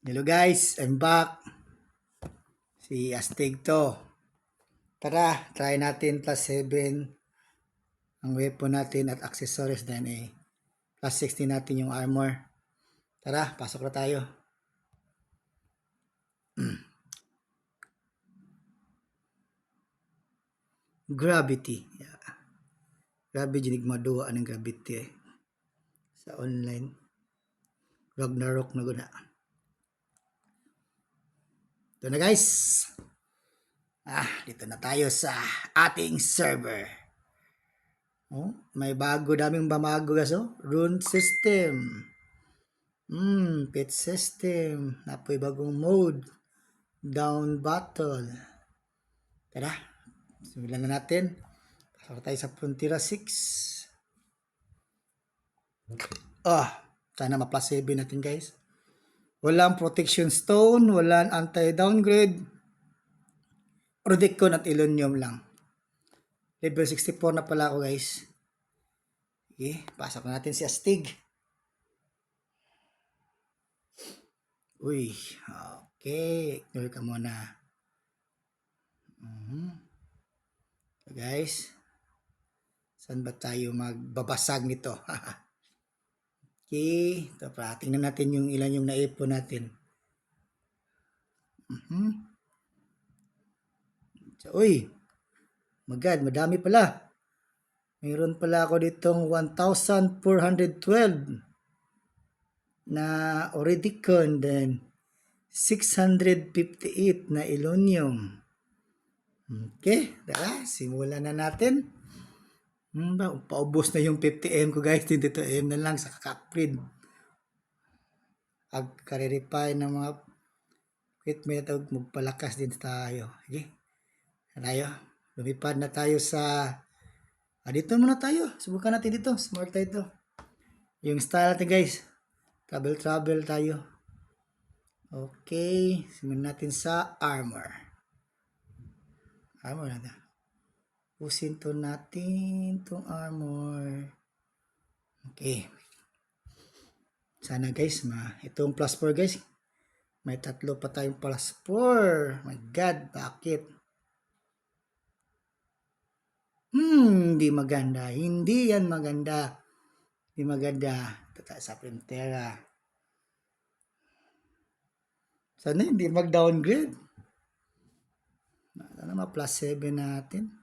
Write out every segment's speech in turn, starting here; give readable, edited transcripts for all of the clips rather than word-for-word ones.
Hello guys, I'm back. Si Astig to. Tara, try natin plus 7 ang weapon natin at accessories then plus 16 natin yung armor. Tara, pasok na tayo. Gravity. Yeah. Grabe jinig maduwa ng gravity sa online. Ragnarok na guna. Ito na guys. Dito na tayo sa ating server. Oh, may bago daming bamago gaso. Rune system. Pet system. Napoy bagong mode. Down battle. Tara, simulan na natin. Pasok tayo sa Frontier 6. Sana ma-plus 7 natin guys. Walang protection stone, walang anti-downgrade. Rodicon at Elonium lang. Level 64 na pala ako guys. Okay, pasok na natin si Astig. Uy, okay. Ignore ka muna. So guys, saan ba tayo magbabasag nito? Okay, ito pa. Tingnan natin yung ilan yung naipon natin. So, uy, magad, madami pala. Mayroon pala ako ditong 1,412 na Oridicon, then 658 na Elonium. Okay, tara, simulan na natin. Paubos na yung 50M ko guys, 22M na lang sa kakaprid. Ag-clarify ng mga equipment at magpalakas din tayo. Okay, tayo, lumipad na tayo sa dito muna tayo, subukan natin dito, smart tayo ito. Yung style natin guys, travel tayo. Okay, simulan natin sa armor natin. Pusin to natin itong armor. Okay. Sana guys, itong plus 4 guys. May tatlo pa tayong plus 4. My God, bakit? Hindi maganda. Hindi yan maganda. Hindi maganda. Ito tayo sa Frontera. Sana hindi mag-downgrade. Sana ma-plus 7 natin.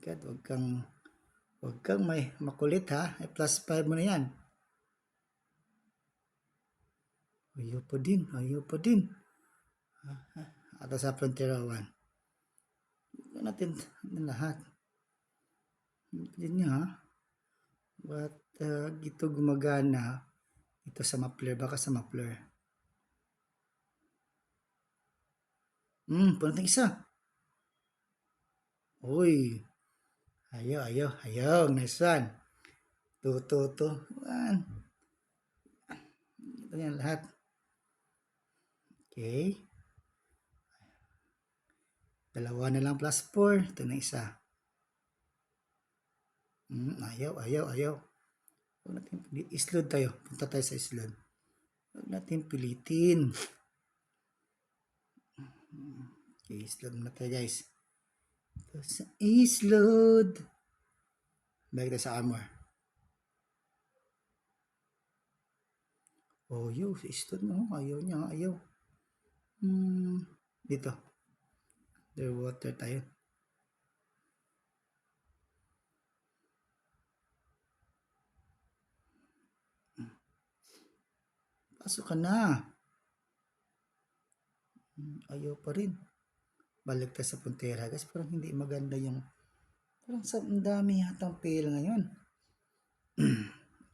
God, wag kang may makulit ha. Plus 5 mo na yan. Ayaw pa din. Ato sa Frontier 1. Ito natin lahat. Din niya ha. But ito gumagana. Ito sa Mapler. Baka sa Mapler. Punta isa. Uy. Ayaw. Nice one. Two. One. Ito yan lahat. Okay. Dalawa na lang plus 4. Ito na isa. Ayaw. Huwag natin islod tayo. Punta tayo sa islod. Huwag natin pilitin. Okay, islod na tayo guys. Ito sa islod. Balik tayo sa armor. Ayaw, sa islod mo. Ayaw niya. Dito. Underwater tayo. Pasok ka na. Ayaw pa rin. Balik tayo sa Frontera guys. Parang hindi maganda yung parang sa dami hatang fail ngayon.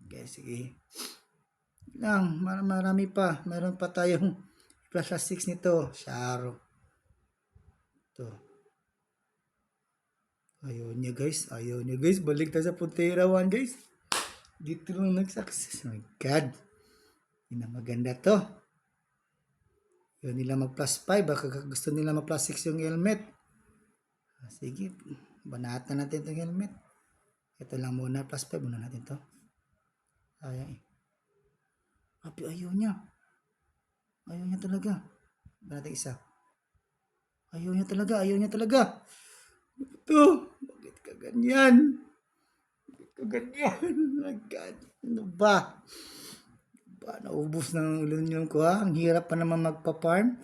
Okay, sige. Lang, marami pa. Meron pa tayong plus 6 nito. Sharo. Ito. Ayaw niya guys. Balik tayo sa Frontera 1 guys. Dito lang nag-success. Oh my God. Hindi na maganda to. Yun nila mag plus 5. Baka gusto nila mag plus 6 yung helmet. Sige. Banatan natin itong helmet. Ito lang muna. Plus 5 muna natin to. Ayaw niya. Ayaw niya talaga. Ba natin isa. Ayaw niya talaga. Ayaw niya talaga. Ito. Bakit ka ganyan? Bakit ka ganyan? My God. Ano ba? Naubos na ng ilunion ko ha. Ang hirap pa naman magpa-farm.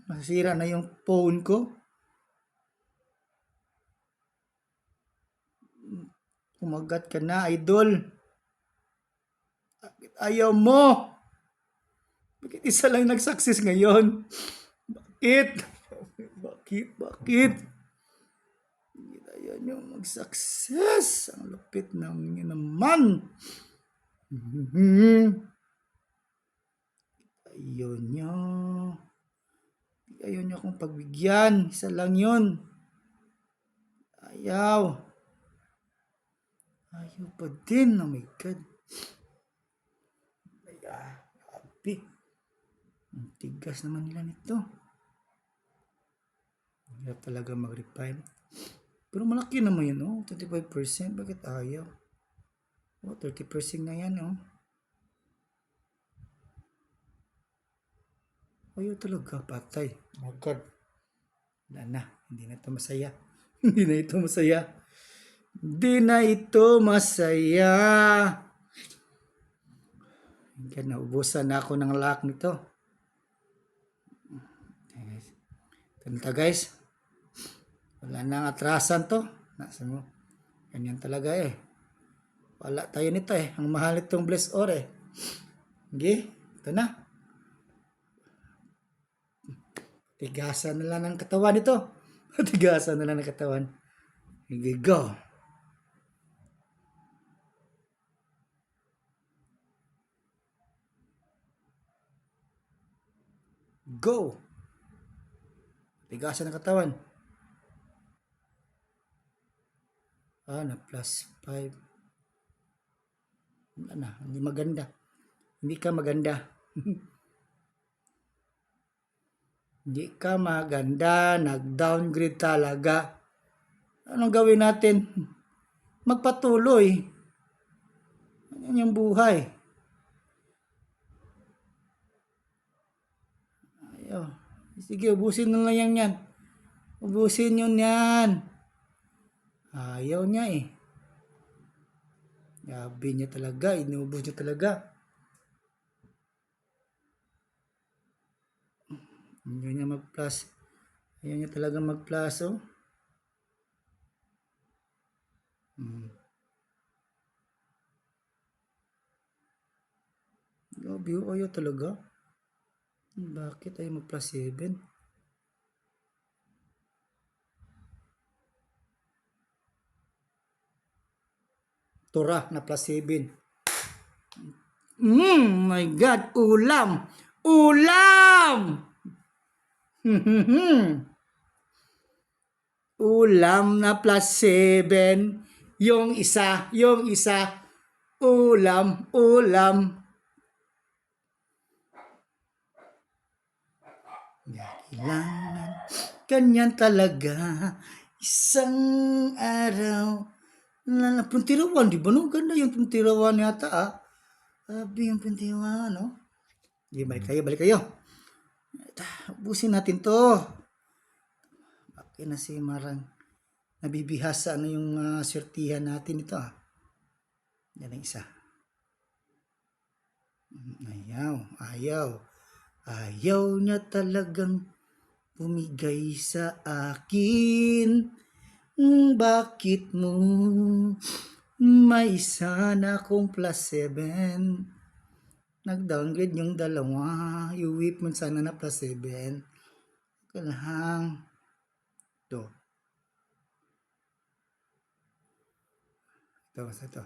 Masira na yung phone ko. Kumagat ka na, idol. Bakit ayaw mo? Bakit isa lang nag-success ngayon? Bakit? Bakit? Bakit ayaw nyo mag-success? Ang lupit namin naman. Ayaw nyo. Ayaw nyo akong pagbigyan. Isa lang yun. Ayaw. Ayaw pa din. Oh my God. Grabe. Ang tigas naman nila nito. Hirap talaga mag-refine. Pero malaki naman yun, oh. 25%. Bakit ayaw? Oh, 30% na yan, oh. Ayaw talaga. Patay. Oh God. Wala na. Hindi na ito masaya. Hindi na ito masaya. Hindi na ito masaya. Hanggang naubusan na ako ng lock nito. Ganito guys. Wala nang atrasan to. Nasa mo. Ganyan talaga eh. Wala tayo nito eh. Ang mahal itong bless or eh. Okay? Ito na. Tigasan na lang ng katawan ito. Tigasan na lang ng katawan. Here go. Go. Tigasan ng katawan. Na plus 5. Wala na. Hindi maganda. Hindi ka maganda. Hindi ka maganda. Nag-downgrade talaga. Anong gawin natin? Magpatuloy. Yan yung buhay. Ayaw. Sige, ubusin na lang yan. Ubusin yun yan. Ayaw niya eh. Gabi niya talaga. Inubos niya talaga. Ayaw niya mag-plus. Ayaw niya talaga mag-plus, oh. Gabi, oh. Ayaw talaga. Bakit ayaw mag-plus 7? Tura na plus 7. My God, ulam! Ulam! Ulam na plus 7. Yung isa. Ulam. Kailangan. Ganyan talaga. Isang araw. Puntirawan, di ba no? Ganda yung puntirawan yata ah. Sabi yung puntirawan, no? Di, balik kayo. Ubusin natin to. Bakit na si Marang nabibihasa na yung swertihan natin ito ah. Yan ang isa. Ayaw niya talagang bumigay sa akin. Bakit mo may isa na akong plus 7? Nag-downgrade yung dalawa. I-whip mo sana na plus 7. Kalang. Ito. Ito.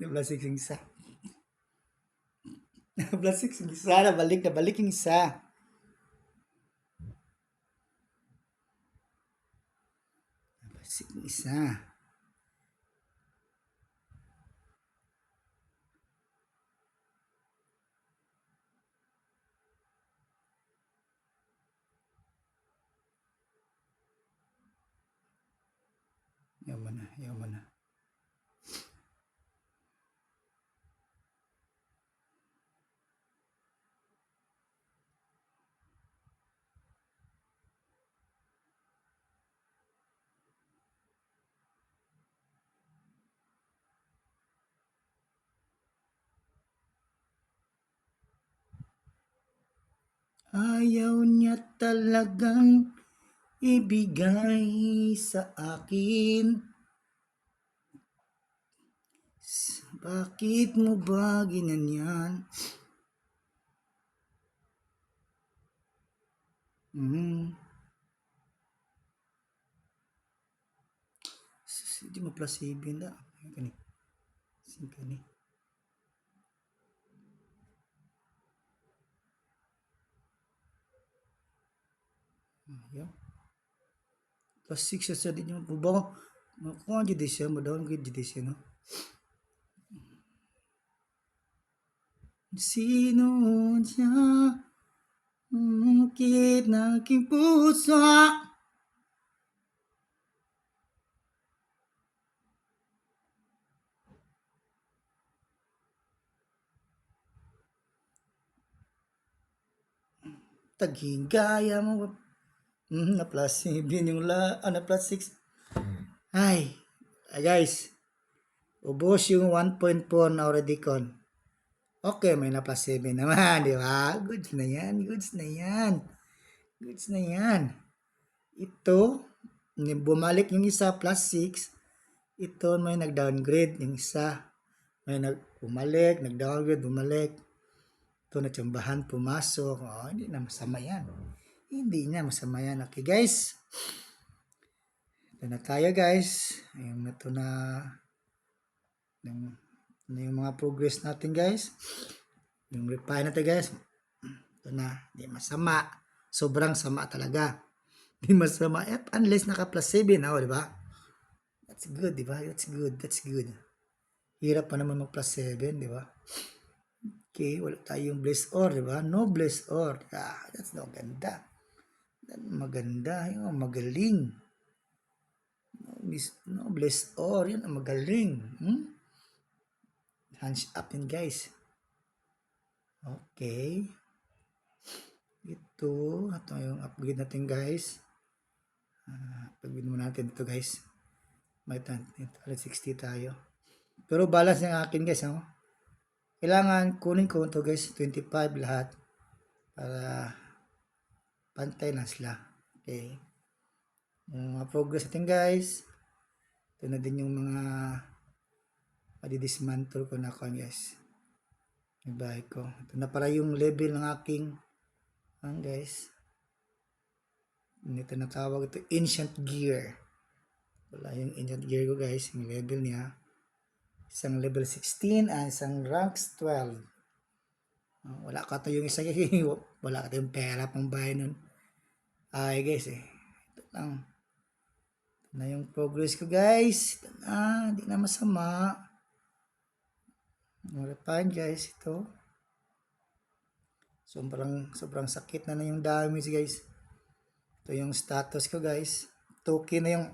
Plus 6 yung isa. Plus 6 yung isa. Nabalik yung isa. Plus 6 yung isa. Ayaw mo na. Ayaw niya talagang ibigay sa akin. Bakit mo ba ginanyan? Di mo plus 7 na. Kani. Kani. Ayaw. Plus 6 sa din yung bubaw. Kung ang judi siya, madawang good judi siya, no? Sino siya? Mungkit na aking puso. Taghingaya mo. Na plus 7 yung na plus 6. Ay, guys. Ubos yung 1.4 na already con. Okay, may na plus 7 naman, di ba? Goods na yan, goods na yan. Goods na yan. Ito, bumalik yung isa plus 6. Ito may nag-downgrade yung isa. May bumalik, nag-downgrade, bumalik. Ito natsambahan, pumasok. Oh, hindi na masama yan. Hindi na masama yan. Okay guys. Ito na tayo guys. Ayun na ito na yung mga progress natin guys. Yung reply natin guys. Ito na. Hindi masama. Sobrang sama talaga. Hindi masama. Unless naka plus 7. Oh, di ba? That's good, di ba? That's good. That's good. Hirap pa naman mag plus 7, di ba? Okay, wala tayong blessed or, di ba? No blessed or. That's no ganda. Maganda. Yung magaling. No blessed or. Yan ang magaling. Hands up yun, guys. Okay. Ito yung upgrade natin, guys. Upgrade mo natin ito, guys. May 60 tayo. Pero balance yung akin, guys. Oh. Kailangan kunin ko ito, guys. 25 lahat. Para pantay na sila. Okay. Yung mga progress natin, guys. Ito na din yung mga madidismantle ko na kon, guys. Yung bahay ko. Ito na para yung level ng aking guys. Ito na tawag ito ancient gear. Wala yung ancient gear ko, guys. Yung level niya. Isang level 16 and isang ranks 12. Wala ka to yung isa, wala ka yung pera pang bahay nun. Ay guys ito lang. Ito na yung progress ko, guys. Ito na, hindi na masama. Refine, guys, ito. Sobrang sakit na yung damage, guys. Ito yung status ko, guys. 2K na yung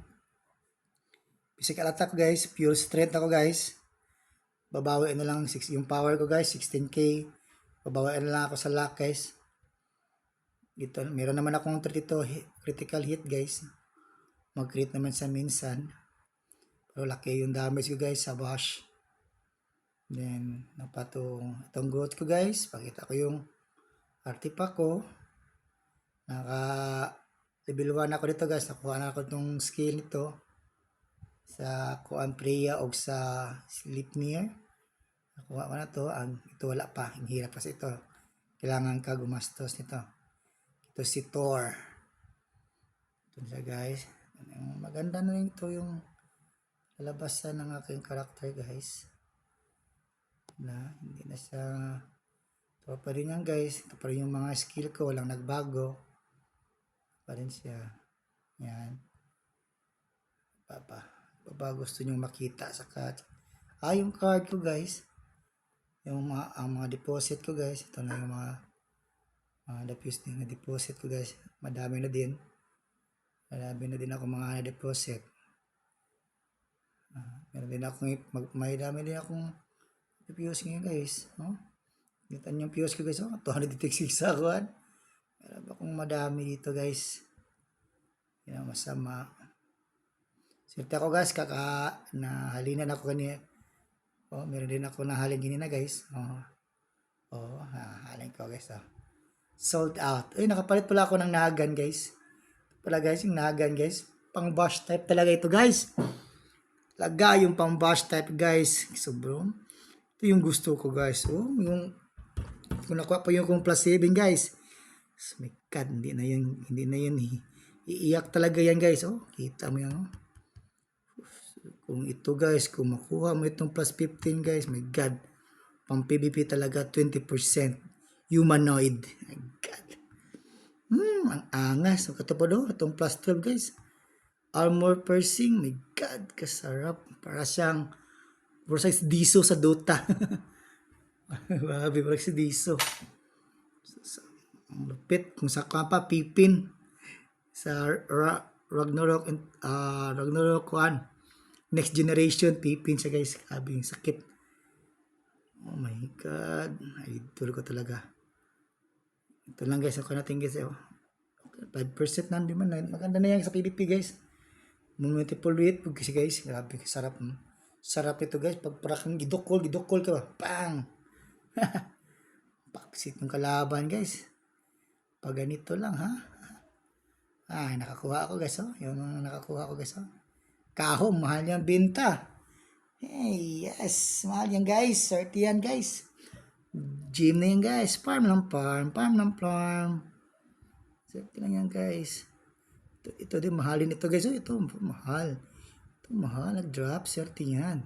physical attack, guys. Pure strength ako, guys. Babawiin na lang yung power ko, guys. 16K. Babawiin na lang ako sa luck, guys. Dito, meron naman akong 32 critical hit, guys. Mag-crit naman sa minsan. Pero laki yung damage ko, guys, sa bash. Then, itong growth ko, guys. Pakita ko yung artifact ko. Naka level 1 ako dito, guys. Nakuha na ako itong skill nito. Sa Kuan Priya o sa Sleipnir. Nakuha ko na to. Ito wala pa. Ang hirap kasi ito. Kailangan ka gumastos nito. Ito si Thor. Ito siya, guys. Maganda na rin ito yung lalabasan ng aking karakter, guys. Hindi na siya ito pa rin yan, guys. Ito pa rin yung mga skill ko. Walang nagbago. Pa rin siya. Yan. Baba gusto nyo makita sa card. Yung card ko, guys. Yung mga deposit ko, guys. Ito na yung mga deposit ko, guys. Madami na din ako mga deposit. Meron din akong, may dami din akong fuse ngayon guys. Oh. Kita niyo yung fuse ko guys. Oh. 286 ako. Meron akong madami dito guys. Yan ang masama. Swerte ako guys. Nahalinan ako kanina. Oh, meron din ako nahalin kanina guys. Halin ko guys. Sold out. Ay, nakapalit pala ako ng nagan guys. Pala guys, yung nagan guys. Pang bash type talaga ito guys. Talaga yung pang bash type guys. So bro, ito yung gusto ko guys. Oh, yung kung nakuha pa yung plus 7 guys. So, my God, hindi na yun. Iiyak talaga yan guys. Oh, kita mo yan. Oh. Kung ito guys, kung makuha mo itong plus 15 guys, my God, pang PVP talaga 20%. Humanoid. My God. Ang angas. So, katapos do, itong plus 12 guys. Armor piercing. My God, kasarap. Para siyang size Diso sa Dota. Grabe, parang si Diso. Ang lupit. Kung sa pa, Pipin. Sa Ragnarok, Ragnarok 1. Next generation, Pipin siya guys. Grabe yung sakit. Oh my God. Idol ko talaga. Ito lang guys. Ako natin guys. 5% na. Maganda na yan sa PvP guys. Multiple weight. Kasi guys. Grabe. Sarap. Sarap ito guys. Pag parang gidokol ka ba? Bang! Paksit ng kalaban guys. Pag ganito lang ha. Nakakuha ako guys. Yung nakakuha ko guys. Kahong. Mahal yung benta. Hey, yes. Mahal yan guys. 30 yan guys. Gym na yan guys. Farm ng farm. Farm ng farm. 30 lang yan guys. Ito din mahalin ito guys. Ito mahal. Ito mahal. Nag-drop. 30 yan.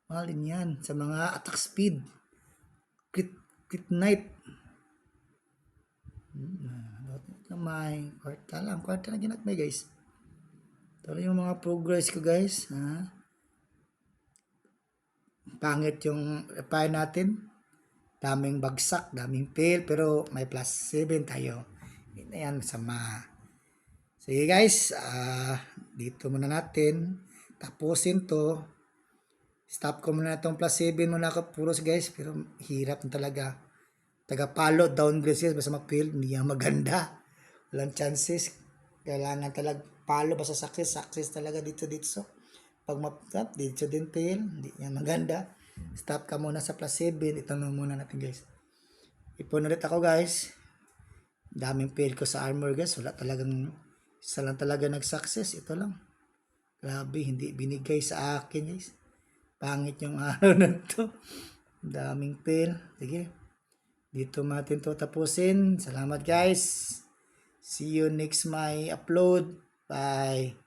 Mahalin yan. Sa mga attack speed. Crit night. May kwarta lang ginagmay guys. Ito yung mga progress ko guys. Pangit yung reply natin. Daming bagsak, daming fail, pero may plus 7 tayo. Hindi na yan masama. Sige guys, dito muna natin. Tapusin to. Stop ko muna itong plus 7 muna ako puros guys. Pero hirap na talaga. Taga-palo, downgrade guys. Basta mag-fail, hindi yan maganda. Walang chances. Kailangan talaga palo basta success talaga dito. So, pag map dito din fail, hindi yan maganda. Stop ka muna sa plus 7. Itanong muna natin guys. Ipon ulit ako guys. Daming fail ko sa armor guys. Wala talagang, isa lang talaga nag-success. Ito lang. Grabe, hindi binigay sa akin guys. Pangit yung araw na to. Daming fail. Sige. Dito natin to tapusin. Salamat guys. See you next my upload. Bye.